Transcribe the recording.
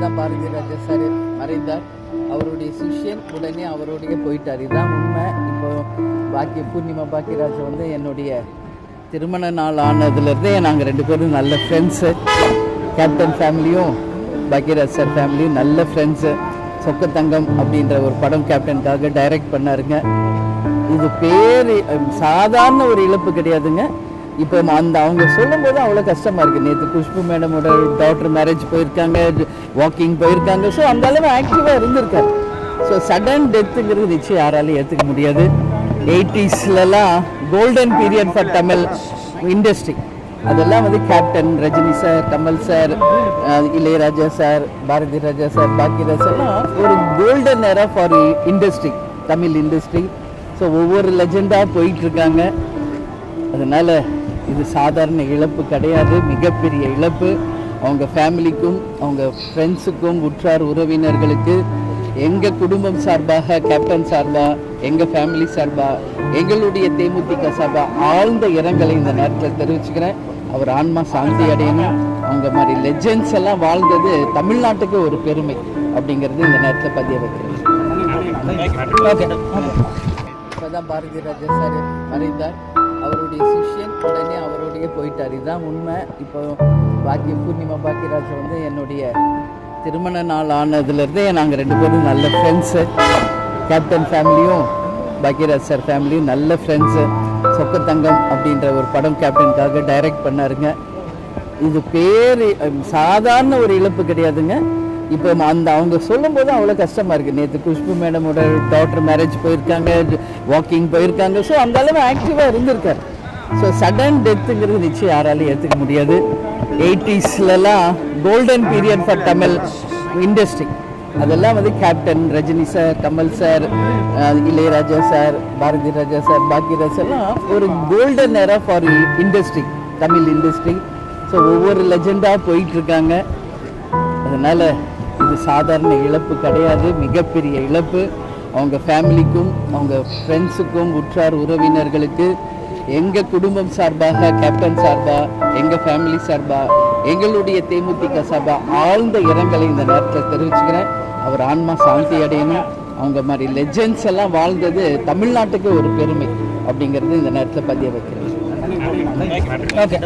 இப்போதான் பாரதி ராஜா சார் மறைந்தார். அவருடைய சிஷ்யன் உடனே அவருடைய போயிட்டார். இதுதான் உண்மை. இப்போ பூர்ணிமா பாக்கியராஜ் வந்து என்னுடைய திருமண நாள் ஆனதுலேருந்தே நாங்கள் 2 பேரும் நல்ல ஃப்ரெண்ட்ஸு. கேப்டன் ஃபேமிலியும் பாக்கியராஜ் சார் ஃபேமிலியும் நல்ல ஃப்ரெண்ட்ஸு. சொக்கத்தங்கம் அப்படின்ற ஒரு படம் கேப்டனுக்காக டைரக்ட் பண்ணாருங்க. இது பேர் சாதாரண ஒரு இழப்பு கிடையாதுங்க. இப்போ அவங்க சொல்லும்போது அவ்வளோ கஷ்டமாக இருக்குது. நேற்று குஷ்பு மேடமோட டாக்டர் மேரேஜ் போயிருக்காங்க, வாக்கிங் போயிருக்காங்க. ஸோ அந்த அளவு ஆக்டிவாக இருந்திருக்காரு. ஸோ சடன் டெத்துங்கிறது நிச்சயம் யாராலையும் ஏற்றுக்க முடியாது. 80ஸ்லாம் golden period for Tamil industry. அதெல்லாம் வந்து captain, Rajini sir, Kamal sir, Ilaiyaraaja sir, Bharathi Raja sir, Bhagyaraj சார்லாம் ஒரு golden era for industry, Tamil industry. So ஒவ்வொரு லெஜெண்டாக போயிட்டுருக்காங்க. அதனால் இது சாதாரண இழப்பு கிடையாது, மிகப்பெரிய இழப்பு. அவங்க ஃபேமிலிக்கும் அவங்க ஃப்ரெண்ட்ஸுக்கும் உற்றார் உறவினர்களுக்கு எங்கள் குடும்பம் சார்பாக, கேப்டன் சார்பாக, எங்கள் ஃபேமிலி சார்பாக, எங்களுடைய தேமுதிக சார்பாக ஆழ்ந்த இரங்கலை இந்த நேரத்தில் தெரிவிச்சுக்கிறேன். அவர் ஆன்மா சாந்தி அடையணும். அவங்க மாதிரி லெஜெண்ட்ஸ் எல்லாம் வாழ்ந்தது தமிழ்நாட்டுக்கு ஒரு பெருமை அப்படிங்கிறது இந்த நேரத்தில் பதிய வைக்கிறேன். ஓகே, இப்போதான் பாரதி ராஜா சார் மறைந்தார். அவருடைய சிஷ்யன் உடனே அவருடைய போயிட்டார். இதுதான் உண்மை. இப்போ பூர்ணிமா பாக்கியராஜ் வந்து என்னுடைய திருமண நாள் ஆனதுலேருந்தே நாங்கள் 2 பேரும் நல்ல ஃப்ரெண்ட்ஸு. கேப்டன் ஃபேமிலியும் பாக்கியராஜ் சார் ஃபேமிலியும் நல்ல ஃப்ரெண்ட்ஸு. சொக்கத்தங்கம் அப்படின்ற ஒரு படம் கேப்டனுக்காக டைரக்ட் பண்ணாருங்க. இது பேர் சாதாரண ஒரு இழப்பு கிடையாதுங்க. இப்போ அவங்க சொல்லும்போது அவ்வளோ கஷ்டமாக இருக்குது. நேற்று குஷ்பு மேடமோட டாக்டர் மேரேஜ் போயிருக்காங்க, வாக்கிங் போயிருக்காங்க. ஸோ அந்த அளவு ஆக்டிவாக இருந்திருக்காரு. ஸோ சடன் டெத்துங்கிறது நிச்சயம் யாராலையும் ஏற்றுக்க முடியாது. 80ஸ்லாம் golden period for Tamil industry. அதெல்லாம் வந்து captain, Rajini sir, Kamal sir, Ilaiyaraaja sir, Bharathi Raja sir, Bhagyaraj சார்லாம் ஒரு golden era for industry, Tamil industry. So ஒவ்வொரு லெஜெண்டாக போயிட்டுருக்காங்க. அதனால் இது சாதாரண இழப்பு கிடையாது, மிகப்பெரிய இழப்பு. அவங்க ஃபேமிலிக்கும் அவங்க ஃப்ரெண்ட்ஸுக்கும் உற்றார் உறவினர்களுக்கு எங்கள் குடும்பம் சார்பாக, கேப்டன் சார்பாக, எங்கள் ஃபேமிலி சார்பாக, எங்களுடைய தேமுதிக சார்பாக ஆழ்ந்த இரங்கலை இந்த நேரத்தில் தெரிவிச்சுக்கிறேன். அவர் ஆன்மா சாந்தி அடையணும். அவங்க மாதிரி லெஜெண்ட்ஸ் எல்லாம் வாழ்ந்தது தமிழ்நாட்டுக்கு ஒரு பெருமை அப்படிங்கிறது இந்த நேரத்தில் பதிய வைக்கிறேன். ஓகே.